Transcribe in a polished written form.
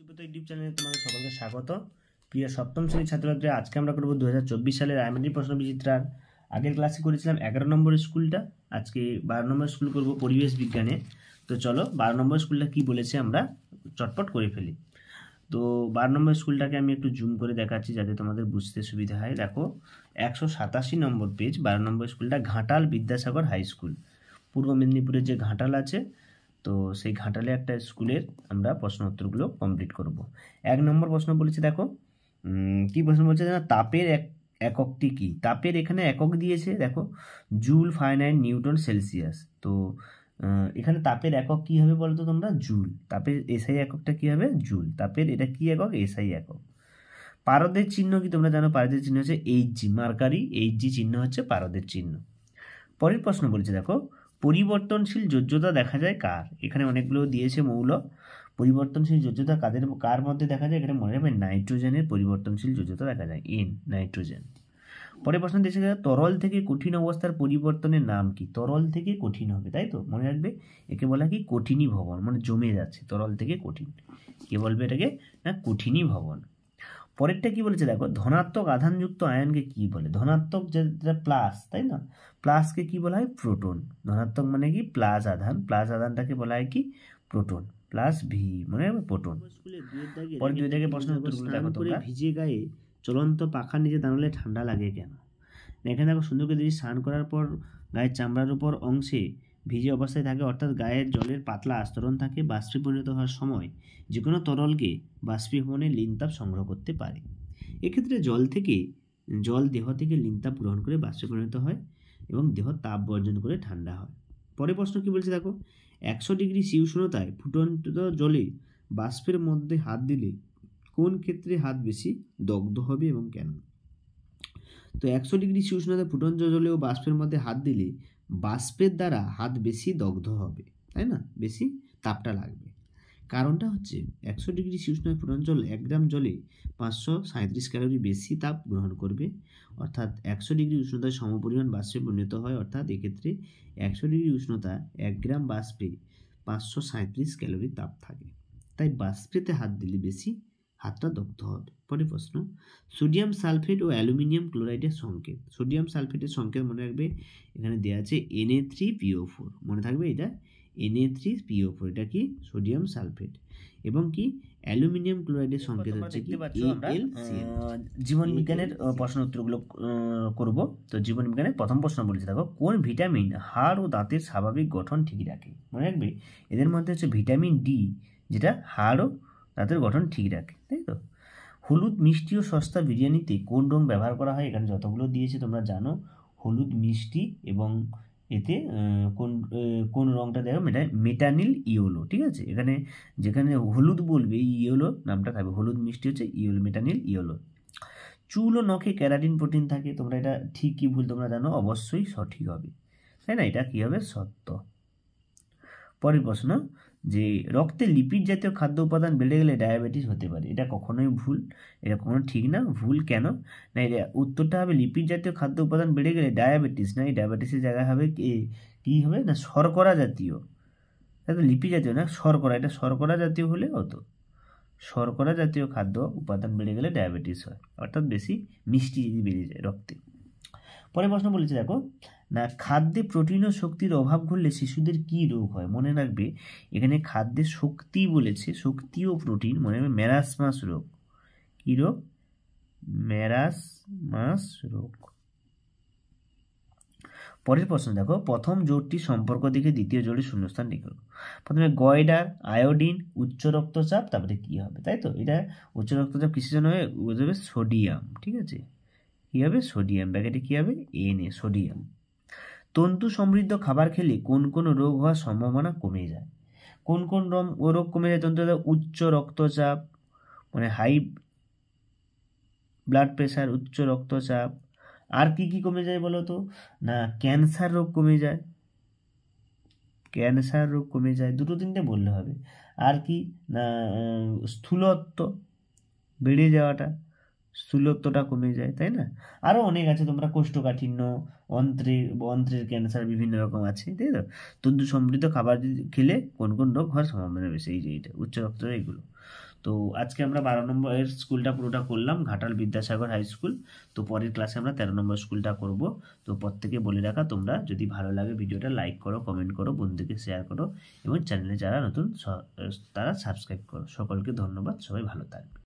Subrata YouTube চ্যানেলে তোমাদের সকলকে স্বাগত। প্রিয় সপ্তম শ্রেণীর ছাত্রছাত্রীরা, আজকে আমরা করব 2024 সালের আইএমডি প্রশ্ন বিচিত্রার। আগের ক্লাসে করেছিলাম 11 নম্বর স্কুলটা, আজকে 12 নম্বর স্কুল করব পরিবেশ বিজ্ঞানে। তো চলো 12 নম্বর স্কুলটা কি বলেছে আমরা চটপট করে ফেলি। তো 12 নম্বর স্কুলটাকে আমি একটু জুম করে দেখাচ্ছি যাতে তোমাদের বুঝতে সুবিধা হয়। দেখো 187 নম্বর পেজ, 12 নম্বর স্কুলটা ঘাটাল বিদ্যাসাগর হাই স্কুল, পূর্ব মেদিনীপুরের যে ঘাটাল আছে, তো সেই ঘাটালে একটা স্কুলের আমরা প্রশ্ন উত্তরগুলো কমপ্লিট করব। 1 নম্বর প্রশ্ন বলেছে, দেখো কি প্রশ্ন বলছে না, তাপের এককটি কি। তাপের এখানে একক দিয়েছে, দেখো জুল, ফারেনহাইট, নিউটন, সেলসিয়াস। তো এখানে তাপের একক কি হবে বলতো তোমরা, জুল। তাপের এসআই এককটা কি হবে, জুল। তাপের এটা কি একক, এসআই একক। পারদের চিহ্ন কি তোমরা জানো, পারদের চিহ্ন হচ্ছে এইচজি, মার্কারি এইচজি চিহ্ন হচ্ছে পারদের চিহ্ন। পরের প্রশ্ন বলছে, দেখো পরিবর্তনশীল যোজ্যতা দেখা যায় কার। এখানে অনেকগুলো দিয়েছে মৌল। পরিবর্তনশীল যোজ্যতা কার মধ্যে দেখা যায়, এখানে মনে রাখবে নাইট্রোজেনের পরিবর্তনশীল যোজ্যতা দেখা যায়, এন, নাইট্রোজেন। পরের প্রশ্ন দিয়েছে, তরল থেকে কঠিন অবস্থার পরিবর্তনের নাম কি। তরল থেকে কঠিন হবে, তাই তো মনে রাখবে, একে বলা কি কঠিনী ভবন, মানে জমে যাচ্ছে, তরল থেকে কঠিন। কে বলবে এটাকে, না কঠিনী ভবন। পরেরটা কি বলেছে, দেখো ধনাত্মক আধানযুক্ত আয়নকে কি বলে। ধনাত্মক যেটা প্লাস, তাই না, প্লাসকে কি বলা হয়, প্রোটন। ধনাত্মক মানে কি প্লাস আধান, প্লাস আধানটাকে বলা হয় কি প্রোটন, প্লাস ভি মানে প্রোটন। পরে দুই দাগে প্রশ্ন উত্তরগুলো দেখো তোমরা। ভিজে গায়ে চলন্ত পাখার নিচে দাঁড়ালে ঠান্ডা লাগে কেন। এখানে দেখো সুন্দর করে স্নান করার পর গায়ের চামড়ার উপর অংশে ভিজে অবস্থায় থাকে, অর্থাৎ গায়ের জলের পাতলা আস্তরণ থাকে। বাষ্পীভূত হওয়ার সময় যে কোনো তরলকে বাষ্পীভবনে লিনতাপ সংগ্রহ করতে পারে। এক্ষেত্রে জল দেহ থেকে লিনতাপ গ্রহণ করে বাষ্পে পরিণত হয় এবং দেহ তাপ বর্জন করে ঠান্ডা হয়। পরের প্রশ্ন কি বলছে, দেখো 100 ডিগ্রি সি উষ্ণতায় ফুটন্ত জলে বাষ্পের মধ্যে হাত দিলে কোন ক্ষেত্রে হাত বেশি দগ্ধ হবে এবং কেন। তো 100 ডিগ্রি সি উষ্ণতায় ফুটন্ত জলে ও বাষ্পের মধ্যে হাত দিলে বাষ্পের দ্বারা হাত বেশি দগ্ধ হবে, তাই না, বেশি তাপটা লাগবে। কারণটা হচ্ছে 100 ডিগ্রি সি উষ্ণতায় ফুটন্ত জল 1 গ্রাম জলে 537 ক্যালোরি বেশি তাপ গ্রহণ করবে, অর্থাৎ 100 ডিগ্রি উষ্ণতায় সমপরিমাণ বাষ্পে পরিণত হয়, অর্থাৎ এক্ষেত্রে 100 ডিগ্রি উষ্ণতা 1 গ্রাম বাষ্পে 537 ক্যালোরি তাপ থাকে, তাই বাষ্পেতে হাত দিলে বেশি হাতটা দগ্ধ হবে। পরের প্রশ্ন, সোডিয়াম সালফেট ও অ্যালুমিনিয়াম ক্লোরাইডের সংকেত। সোডিয়াম সালফেটের সংকেত মনে রাখবে, এখানে দেওয়া আছে Na3PO4, মনে থাকবে এটা Na3PO4, এটা কি সোডিয়াম সালফেট। এবং কি অ্যালুমিনিয়াম ক্লোরাইডের সংকেত হচ্ছে কি AlCl। জীবন বিজ্ঞানের প্রশ্ন উত্তরগুলো করব। তো জীবন বিজ্ঞানের প্রথম প্রশ্ন বলেছে, দেখো কোন ভিটামিন হাড় ও দাঁতের স্বাভাবিক গঠন ঠিক রাখে। মনে রাখবে এদের মধ্যে হচ্ছে ভিটামিন ডি, যেটা হাড় ও দাঁতের গঠন ঠিক রাখে, তাই তো। হলুদ, মিষ্টি ও সস্তা বিরিয়ানিতে কোন রং ব্যবহার করা হয়। এখানে যতগুলো দিয়েছে তোমরা জানো, হলুদ, মিষ্টি এবং এতে কোন রংটা দেখো, মেটানিল ইয়েলো, ঠিক আছে। এখানে যেখানে হলুদ বলবে ইয়েলো নামটা থাকবে, হলুদ মিষ্টি হচ্ছে ইয়েলো, মেটানিল ইয়েলো। চুল ও নখে ক্যারাটিন প্রোটিন থাকে, তোমরা এটা ঠিক কি ভুল তোমরা জানো, অবশ্যই সঠিক হবে, তাই না, এটা কি হবে, সত্য। পরের প্রশ্ন, যে রক্তে লিপিড জাতীয় খাদ্য উপাদান বেড়ে গেলে ডায়াবেটিস হতে পারে। এটা কখনোই ভুল, এটা কখনো ঠিক না। ভুল কেন না, এটা উত্তরটা হবে লিপিড জাতীয় খাদ্য উপাদান বেড়ে গেলে ডায়াবেটিস না, এই ডায়াবেটিসের জায়গায় হবে কি হবে না, শর্করা জাতীয়, তাই তো, লিপিড জাতীয় না, শর্করা, এটা শর্করা জাতীয় হলে হতো। শর্করা জাতীয় খাদ্য উপাদান বেড়ে গেলে ডায়াবেটিস হয়, অর্থাৎ বেশি মিষ্টি যদি বেড়ে যায় রক্তে। পরের প্রশ্ন বলেছে, দেখো না খাদ্যে প্রোটিন ও শক্তির অভাব ঘটলে শিশুদের কি রোগ হয়। মনে রাখবে এখানে খাদ্যে শক্তি বলেছে, শক্তি ও প্রোটিন, মনে রাখবে ম্যারাসমাস রোগ। কি রোগ, ম্যারাসমাস রোগ। পরের প্রশ্ন দেখো, প্রথম জোড়টির সম্পর্ক দেখে দ্বিতীয় জোড়ের শূন্যস্থান লিখো। প্রথমে গয়ডার, আয়োডিন, উচ্চ রক্তচাপ, তারপরে কি হবে, তাই তো। এটা উচ্চ রক্তচাপ কিসের জন্য হবে, সোডিয়াম, ঠিক আছে, কি হবে, সোডিয়াম, ব্যাকেটে কি হবে, Na, সোডিয়াম। তন্তু সমৃদ্ধ খাবার খেলে কোন কোন রোগ হওয়ার সম্ভাবনা কমে যায়। কোন কোন রোগ কমে যায় তন্তু, উচ্চ রক্তচাপ, মানে হাই ব্লাড প্রেশার, উচ্চ রক্তচাপ। আর কি কি কমে যায় বলো তো, না ক্যান্সার রোগ কমে যায়, ক্যান্সার রোগ কমে যায়, দুটো তিনটে বললে হবে। আর কি না স্থূলত্ব বেড়ে যাওয়াটা, স্থূলত্বটা কমে যায়, তাই না। আরও অনেক আছে, তোমরা কোষ্ঠকাঠিন্য, অন্ত্রের ক্যান্সার, বিভিন্ন রকম আছে, তাই তো। তন্তু সমৃদ্ধ খাবার খেলে কোন কোন রোগ হওয়ার সম্ভাবনা বেশি, এই যে এইটা উচ্চ রক্তচাপ, এইগুলো। তো তো আজকে আমরা 12 নম্বরের স্কুলটা পুরোটা করলাম, ঘাটাল বিদ্যাসাগর হাই স্কুল। তো পরের ক্লাসে আমরা 13 নম্বর স্কুলটা করব। তো প্রত্যেকে বলে রাখা, তোমরা যদি ভালো লাগে ভিডিওটা লাইক করো, কমেন্ট করো, বন্ধুকে শেয়ার করো এবং চ্যানেলে যারা নতুন তারা সাবস্ক্রাইব করো। সকলকে ধন্যবাদ, সবাই ভালো থাকবে।